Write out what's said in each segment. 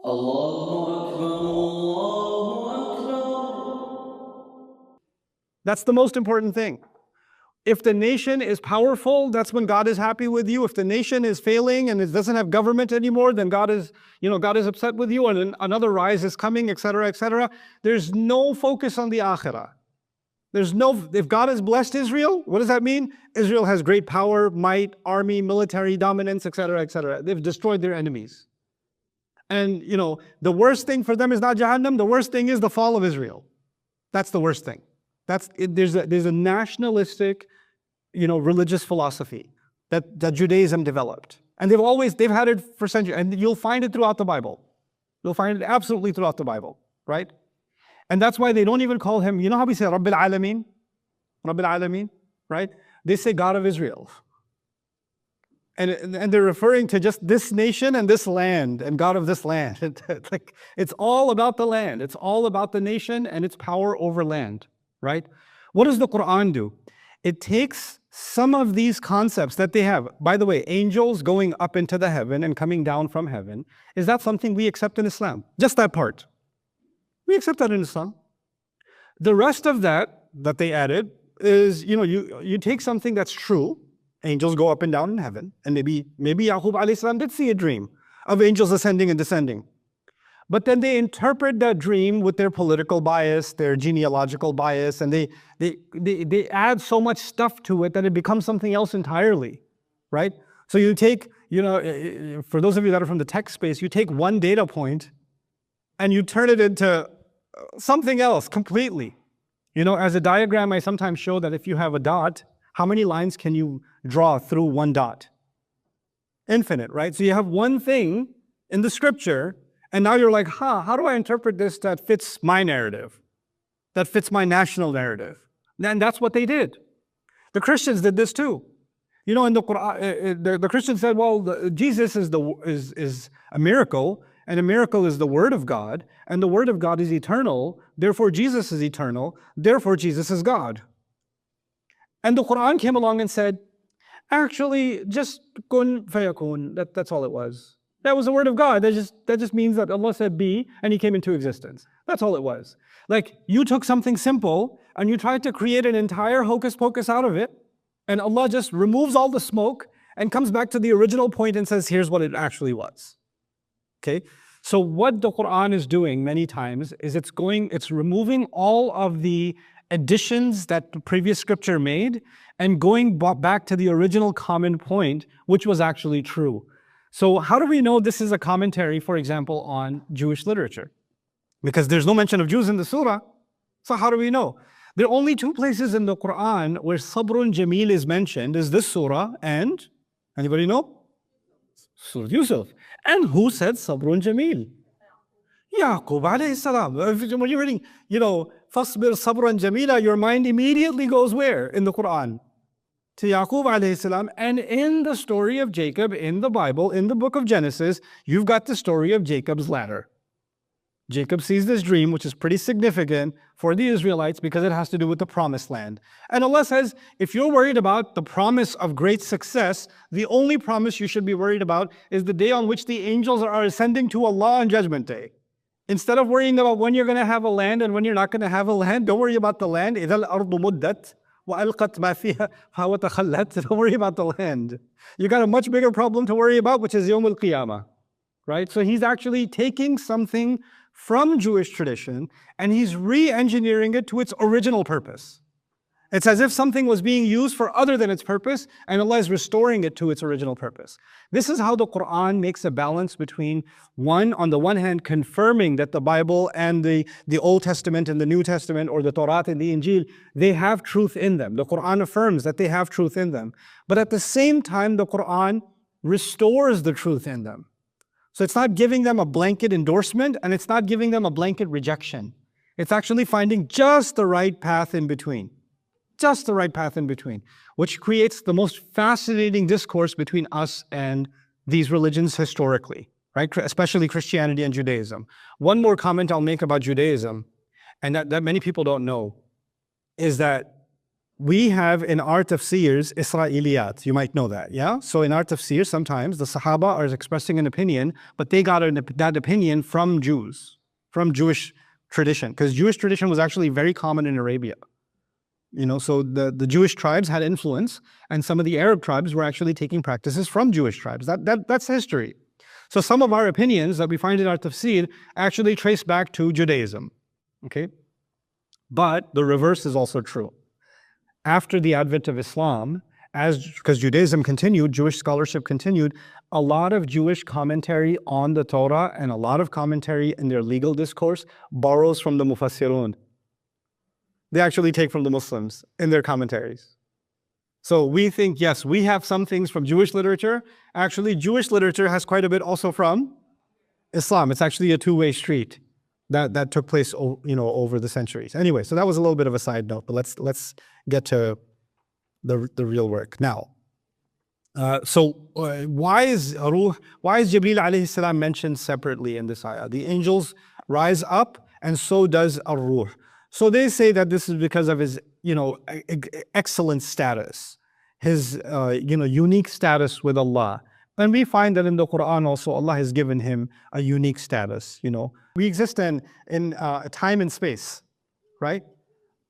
Allahu Akbar, Allahu Akbar. That's the most important thing. If the nation is powerful, that's when God is happy with you. If the nation is failing and it doesn't have government anymore, then God is upset with you, and another rise is coming, etc., etc. There's no focus on the akhirah. If God has blessed Israel, what does that mean? Israel has great power, might, army, military dominance, etc., etc. They've destroyed their enemies. And the worst thing for them is not Jahannam, the worst thing is the fall of Israel. That's the worst thing. There's a nationalistic, religious philosophy that Judaism developed. And they've had it for centuries. And you'll find it throughout the Bible. You'll find it absolutely throughout the Bible, right? And that's why they don't even call him, how we say Rabbil Alameen? Rabbil Alameen, right? They say God of Israel. And they're referring to just this nation and this land and God of this land. It's all about the land. It's all about the nation and its power over land, right? What does the Qur'an do? It takes some of these concepts that they have. By the way, angels going up into the heaven and coming down from heaven, is that something we accept in Islam? Just that part. We accept that in Islam. The rest of that they added is, you take something that's true, angels go up and down in heaven, and maybe Yaqub alayhi salam did see a dream of angels ascending and descending. But then they interpret that dream with their political bias, their genealogical bias, and they add so much stuff to it that it becomes something else entirely, right? So you take, for those of you that are from the tech space, you take one data point and you turn it into something else completely. As a diagram, I sometimes show that if you have a dot, how many lines can you draw through one dot? Infinite, right? So you have one thing in the scripture, and now you're like, how do I interpret this that fits my narrative, that fits my national narrative? And that's what they did. The Christians did this too. In the Qur'an, the Christians said, well, Jesus is a miracle, and a miracle is the Word of God, and the Word of God is eternal, therefore Jesus is eternal, therefore Jesus is God. And the Qur'an came along and said, actually, just kun fayakun, that's all it was. That was the Word of God. That just means that Allah said be, and He came into existence. That's all it was. Like, you took something simple, and you tried to create an entire hocus pocus out of it, and Allah just removes all the smoke, and comes back to the original point and says, here's what it actually was. Okay? So what the Qur'an is doing many times is it's removing all of the additions that the previous scripture made and going back to the original common point, which was actually true. So how do we know this is a commentary, for example, on Jewish literature? Because there's no mention of Jews in the surah. So how do we know? There are only two places in the Qur'an where Sabrun Jameel is mentioned, is this surah and, anybody know? Surah Yusuf. And who said Sabrun Jameel? Yaqub alayhi salam. When you're reading, Fasbir Sabran Jamila, your mind immediately goes where in the Qur'an? To Yaqub alayhi salam. And in the story of Jacob in the Bible, in the book of Genesis, you've got the story of Jacob's ladder. Jacob sees this dream, which is pretty significant for the Israelites because it has to do with the promised land. And Allah says, if you're worried about the promise of great success, the only promise you should be worried about is the day on which the angels are ascending to Allah on Judgment Day. Instead of worrying about when you're going to have a land and when you're not going to have a land, don't worry about the land. إِذَا الْأَرْضُ مُدَّتْ وَأَلْقَتْ مَا فِيهَا فَوَتَخَلَّتْ. Don't worry about the land. You got a much bigger problem to worry about, which is Yawm al-Qiyamah. Right? So he's actually taking something from Jewish tradition and he's re-engineering it to its original purpose. It's as if something was being used for other than its purpose and Allah is restoring it to its original purpose. This is how the Qur'an makes a balance between on the one hand, confirming that the Bible and the Old Testament and the New Testament, or the Torah and the Injil, they have truth in them. The Qur'an affirms that they have truth in them. But at the same time, the Qur'an restores the truth in them. So it's not giving them a blanket endorsement and it's not giving them a blanket rejection. It's actually finding just the right path in between. Just the right path in between, which creates the most fascinating discourse between us and these religions historically, right? Especially Christianity and Judaism. One more comment I'll make about Judaism, and that many people don't know, is that we have in our tafsirs Israeliyat. You might know that, yeah? So in our tafsir, sometimes the Sahaba are expressing an opinion, but they got that opinion from Jews, from Jewish tradition, because Jewish tradition was actually very common in Arabia. So the Jewish tribes had influence, and some of the Arab tribes were actually taking practices from Jewish tribes. That's history. So some of our opinions that we find in our tafsir actually trace back to Judaism, okay? But the reverse is also true. After the advent of Islam, because Judaism continued, Jewish scholarship continued, a lot of Jewish commentary on the Torah and a lot of commentary in their legal discourse borrows from the Mufassirun. They actually take from the Muslims in their commentaries. So we think, yes, we have some things from Jewish literature. Actually, Jewish literature has quite a bit also from Islam. It's actually a two-way street that took place, over the centuries. Anyway, so that was a little bit of a side note, but let's get to the real work now. Why is Jibreel alayhi salam mentioned separately in this ayah? The angels rise up, and so does Ar-Ruh. So they say that this is because of his, excellent status, his, unique status with Allah. And we find that in the Qur'an also, Allah has given him a unique status, We exist in time and space, right?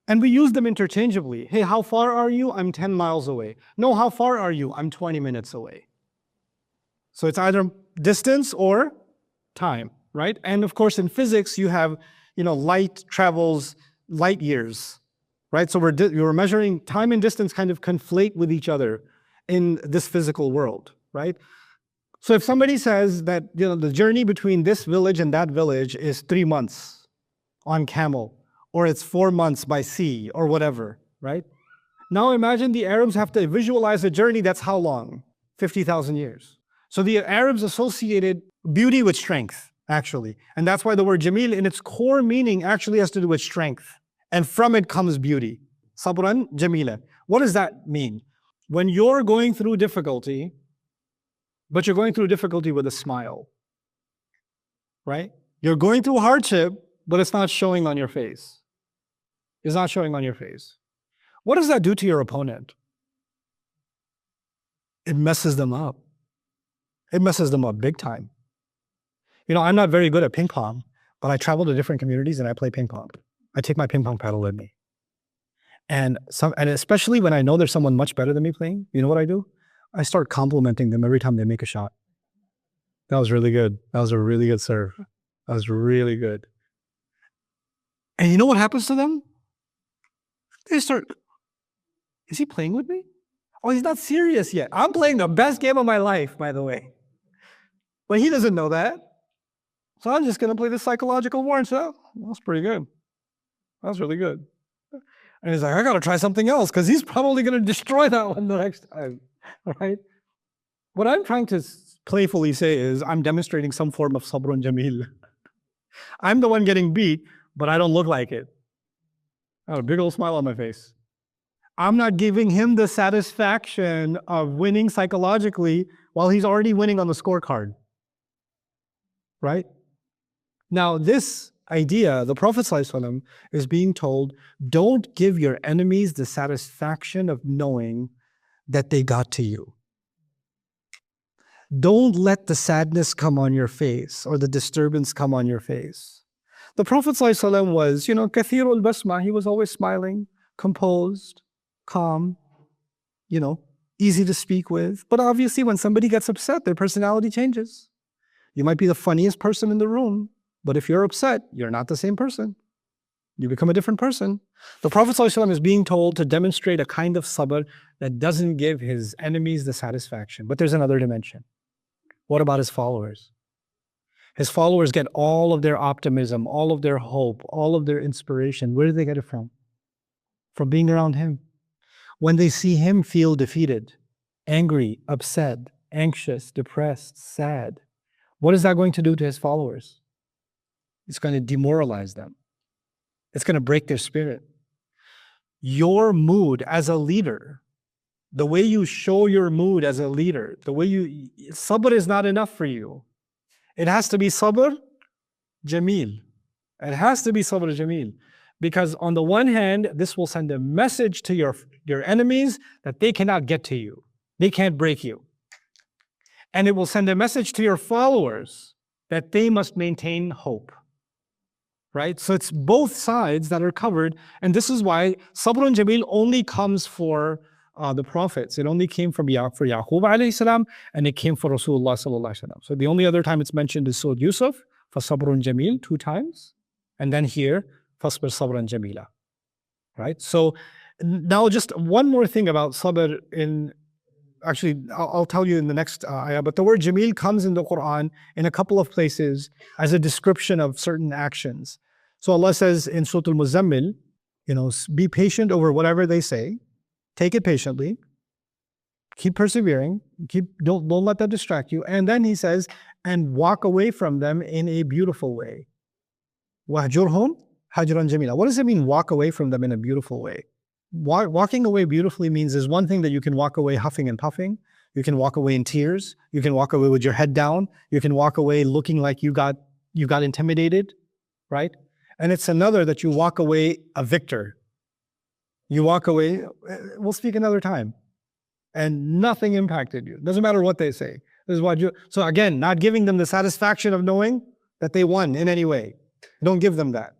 And we use them interchangeably. Hey, how far are you? I'm 10 miles away. No, how far are you? I'm 20 minutes away. So it's either distance or time, right? And of course, in physics, you have, light travels light years, right? So we're measuring time and distance kind of conflate with each other in this physical world, right? So if somebody says that, the journey between this village and that village is 3 months on camel, or it's 4 months by sea, or whatever, right? Now imagine the Arabs have to visualize a journey that's how long? 50,000 years. So the Arabs associated beauty with strength, actually. And that's why the word Jamil in its core meaning actually has to do with strength. And from it comes beauty. Sabran Jamila. What does that mean? When you're going through difficulty, but you're going through difficulty with a smile, right? You're going through hardship, but it's not showing on your face. It's not showing on your face. What does that do to your opponent? It messes them up. It messes them up big time. I'm not very good at ping pong, but I travel to different communities and I play ping pong. I take my ping pong paddle with me. And especially when I know there's someone much better than me playing, you know what I do? I start complimenting them every time they make a shot. That was really good. That was a really good serve. That was really good. And you know what happens to them? They start, is he playing with me? Oh, he's not serious yet. I'm playing the best game of my life, by the way. But he doesn't know that. So I'm just going to play this psychological war and say, oh, that's pretty good. That's really good. And he's like, I got to try something else because he's probably going to destroy that one the next time, right? What I'm trying to playfully say is I'm demonstrating some form of sabrun jamil. I'm the one getting beat, but I don't look like it. I have a big old smile on my face. I'm not giving him the satisfaction of winning psychologically while he's already winning on the scorecard, right? Now, this idea, the Prophet ﷺ is being told, don't give your enemies the satisfaction of knowing that they got to you. Don't let the sadness come on your face or the disturbance come on your face. The Prophet ﷺ was, kathirul basma, he was always smiling, composed, calm, easy to speak with. But obviously when somebody gets upset, their personality changes. You might be the funniest person in the room, but if you're upset, you're not the same person. You become a different person. The Prophet ﷺ is being told to demonstrate a kind of sabr that doesn't give his enemies the satisfaction. But there's another dimension. What about his followers? His followers get all of their optimism, all of their hope, all of their inspiration. Where do they get it from? From being around him. When they see him feel defeated, angry, upset, anxious, depressed, sad, what is that going to do to his followers? It's going to demoralize them. It's going to break their spirit. Your mood as a leader, the way you show your mood as a leader, sabr is not enough for you. It has to be sabr jameel. It has to be sabr jameel. Because on the one hand, this will send a message to your enemies that they cannot get to you. They can't break you. And it will send a message to your followers that they must maintain hope. Right? So it's both sides that are covered. And this is why Sabrun Jamil only comes for the prophets. It only came for Yaqub alayhi salam, and it came for Rasulullah sallallahu alaihi wasallam. So the only other time it's mentioned is Surah Yusuf, for Sabrun Jamil, 2 times. And then here, Fasbir Sabran Jamila. Right? So now just one more thing about Sabr actually, I'll tell you in the next ayah, but the word Jamil comes in the Qur'an in a couple of places as a description of certain actions. So Allah says in Surah Al-Muzammil, be patient over whatever they say, take it patiently, keep persevering, don't let that distract you. And then He says, and walk away from them in a beautiful way. Wahjurhum hajran jamila. What does it mean, walk away from them in a beautiful way? Walking away beautifully means there's one thing that you can walk away huffing and puffing. You can walk away in tears. You can walk away with your head down. You can walk away looking like you got intimidated, right? And it's another that you walk away a victor. You walk away, we'll speak another time, and nothing impacted you. Doesn't matter what they say. This is what so again, not giving them the satisfaction of knowing that they won in any way. Don't give them that.